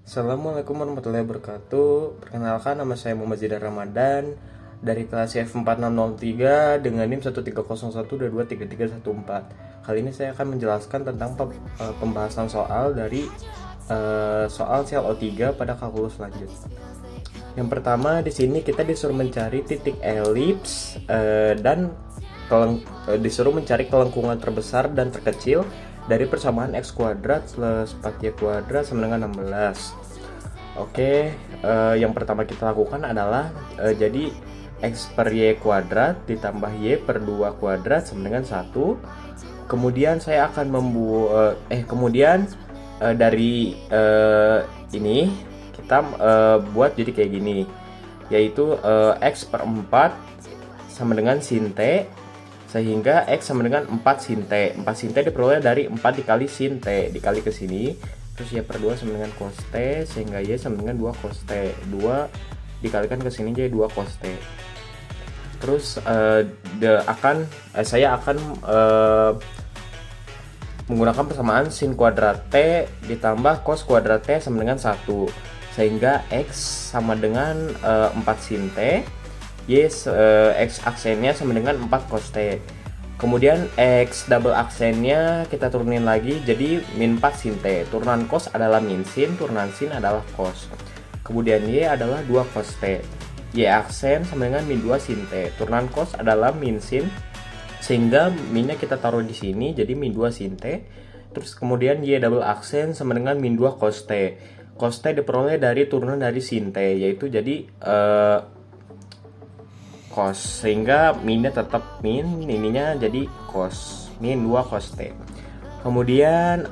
Assalamualaikum warahmatullahi wabarakatuh. Perkenalkan, nama saya Muhammad Zidar Ramadan dari kelas F4603 dengan NIM 1301223314. Kali ini saya akan menjelaskan tentang pembahasan soal dari soal sel O3 pada kalkulus lanjut. Yang pertama, di sini kita disuruh mencari titik elips dan disuruh mencari kelengkungan terbesar dan terkecil dari persamaan x kuadrat plus 4y kuadrat sama dengan 16. Oke, yang pertama kita lakukan adalah jadi x per y kuadrat ditambah y per 2 kuadrat sama dengan 1. Kemudian saya akan membuat dari ini kita buat jadi kayak gini, yaitu x per 4 sama dengan sin t, sehingga x sama dengan 4 sin t. 4 sin t diperoleh dari 4 dikali sin t dikali ke sini, terus y per 2 sama dengan cos t, sehingga y sama dengan 2 cos t. 2 dikalikan ke sini jadi 2 cos t. Terus saya akan menggunakan persamaan sin kuadrat t ditambah cos kuadrat t sama dengan 1, sehingga x sama dengan 4 sin t, x aksennya sama dengan 4 cos t. Kemudian x double aksennya kita turunin lagi jadi min 4 sin t. Turunan cos adalah min sin, turunan sin adalah cos. Kemudian y adalah 2 cos t. Y aksen sama dengan min 2 sin t. Turunan cos adalah min sin, sehingga minnya kita taruh di sini jadi min 2 sin t. Terus kemudian y double aksen sama dengan min 2 cos t. Cos t diperoleh dari turunan dari sin t, yaitu jadi cos, sehingga minnya tetap min, ininya jadi cos, min 2 cos t. Kemudian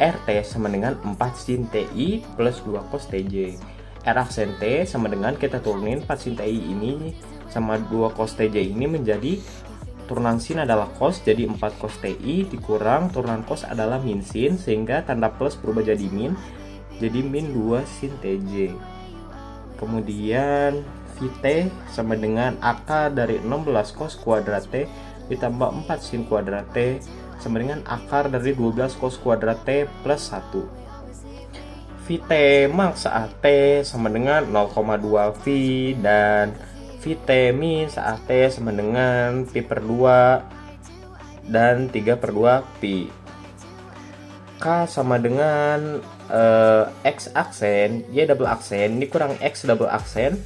RT sama dengan 4 sin TI plus 2 cos TJ. R aksen T sama dengan kita turunin 4 sin TI ini sama 2 cos TJ ini menjadi turunan sin adalah cos, jadi 4 cos TI dikurang turunan cos adalah min sin, sehingga tanda plus berubah jadi min 2 sin TJ. Kemudian Vt sama dengan akar dari 16 cos kuadrat T ditambah 4 sin kuadrat T sama dengan akar dari 12 cos kuadrat T plus 1. Vt max AT sama dengan 0,2 V dan Vt min AT sama dengan pi per 2 dan 3 per 2 pi. K sama dengan x aksen, y double aksen dikurang x double aksen,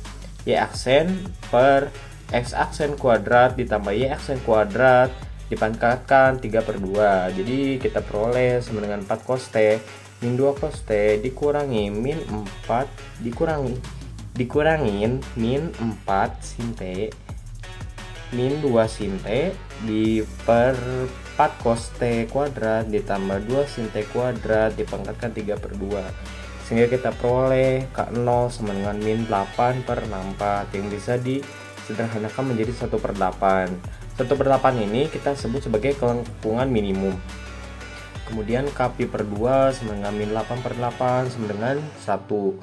y aksen per x aksen kuadrat ditambah y aksen kuadrat dipangkatkan 3 per 2. Jadi kita peroleh sama dengan 4 cos t min 2 cos t dikurangi min 4 dikurangin min 4 sin t min 2 sin t di per 4 cos t kuadrat ditambah 2 sin t kuadrat dipangkatkan 3 per 2, sehingga kita peroleh K0 sama dengan min 8 per 64 yang bisa disederhanakan menjadi 1 per 8. 1 per 8 ini kita sebut sebagai kelengkungan minimum. Kemudian Kpi per 2 sama dengan min 8 per 8 sama dengan 1,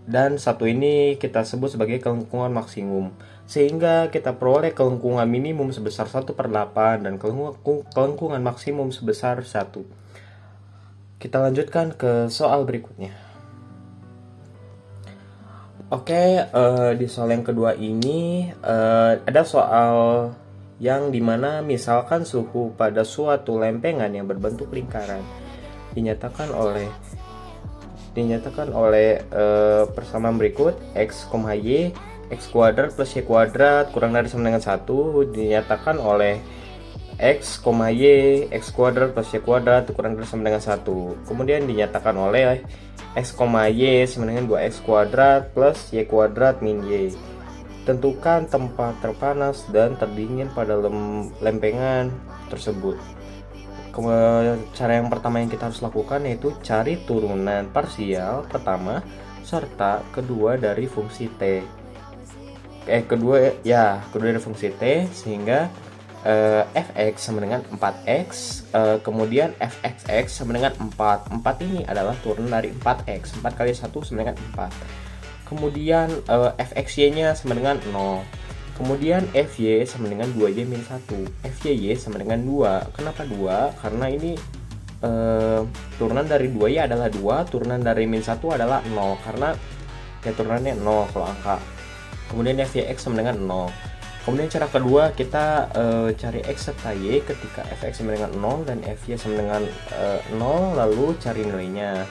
dan 1 ini kita sebut sebagai kelengkungan maksimum, sehingga kita peroleh kelengkungan minimum sebesar 1 per 8 dan kelengkungan maksimum sebesar 1. Kita lanjutkan ke soal berikutnya. Oke, di soal yang kedua ini ada soal yang dimana misalkan suhu pada suatu lempengan yang berbentuk lingkaran dinyatakan oleh persamaan berikut x, y, x kuadrat plus y kuadrat kurang dari sama dengan 1 dinyatakan oleh x, y, x kuadrat plus y kuadrat kurang dari sama dengan 1. Kemudian dinyatakan oleh x, y sama dengan 2x kuadrat plus y kuadrat min y. Tentukan tempat terpanas dan terdingin pada lempengan tersebut. Cara yang pertama yang kita harus lakukan yaitu cari turunan parsial pertama serta kedua dari fungsi t. Kedua dari fungsi t, sehingga fx sama dengan 4x, kemudian fxx sama dengan 4. 4 ini adalah turunan dari 4x. 4 kali 1 sama dengan 4. Kemudian fxy nya sama dengan 0. Kemudian fy sama dengan 2y min 1. Fy sama dengan 2. Kenapa 2? Karena ini turunan dari 2Y adalah 2, turunan dari min 1 adalah 0 karena ya turunannya 0 kalau angka. Kemudian f(y)(x) sama dengan 0. Kemudian cara kedua kita cari x serta y ketika f(x) sama dengan 0 dan f(y) sama dengan 0, lalu cari nilainya.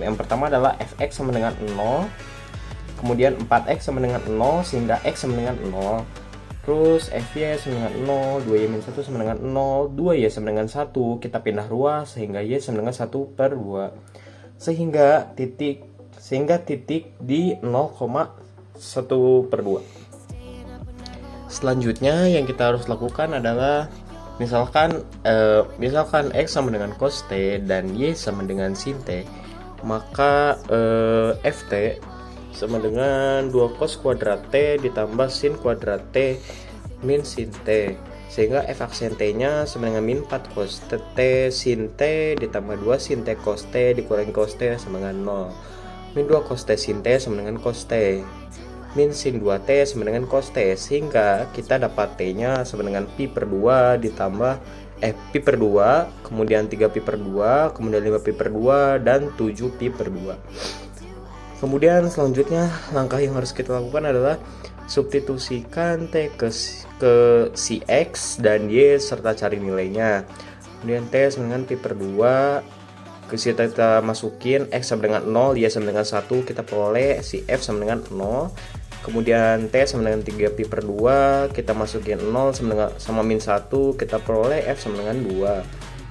Yang pertama adalah fx sama dengan 0, kemudian 4x sama dengan 0 sehingga x sama dengan 0. Terus fy sama dengan 0, 2y min 1 sama dengan 0, 2y sama dengan 1, kita pindah ruas sehingga y sama dengan 1/2. Sehingga titik di 0,1/2. Selanjutnya yang kita harus lakukan adalah misalkan x sama dengan cos t dan y sama dengan sin t, maka ft sama dengan 2 cos kuadrat t ditambah sin kuadrat t min sin t, sehingga f aksen t nya sama dengan min 4 cos t sin t ditambah 2 sin t cos t dikurangi cos t sama dengan 0, min 2 cos t sin t sama dengan cos t, min sin 2t sama dengan cos t, sehingga kita dapat t nya sama dengan pi/2 ditambah pi/2, kemudian 3pi/2, kemudian 5pi/2 dan 7pi/2. Kemudian selanjutnya langkah yang harus kita lakukan adalah substitusikan t ke si x dan y serta cari nilainya. Kemudian t sama dengan pi/2, ke situ kita masukin x sama dengan 0, y sama dengan 1, kita peroleh si f sama dengan 0. Kemudian t sama dengan 3pi/2, kita masukin 0 sama min 1, kita peroleh f sama dengan 2.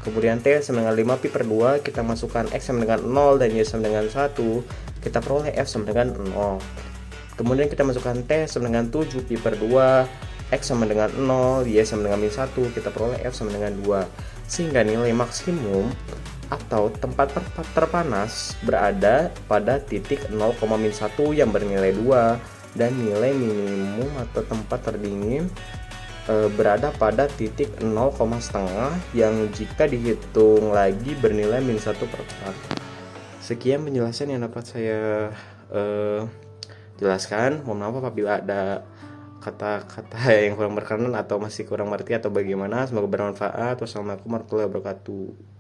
Kemudian t sama dengan 5pi/2, kita masukkan x sama dengan 0 dan y sama dengan 1, kita peroleh f sama dengan 0. Kemudian kita masukkan t sama dengan 7pi/2, x sama dengan 0, y sama dengan min 1, kita peroleh f sama dengan 2. Sehingga nilai maksimum atau tempat terpanas berada pada titik 0,1 yang bernilai 2, dan nilai minimum atau tempat terdingin berada pada titik 0,5 yang jika dihitung lagi bernilai min 1/4. Sekian penjelasan yang dapat saya jelaskan. Mohon maaf apabila ada kata-kata yang kurang berkenan atau masih kurang mengerti atau bagaimana. Semoga bermanfaat. Wassalamualaikum warahmatullahi wabarakatuh.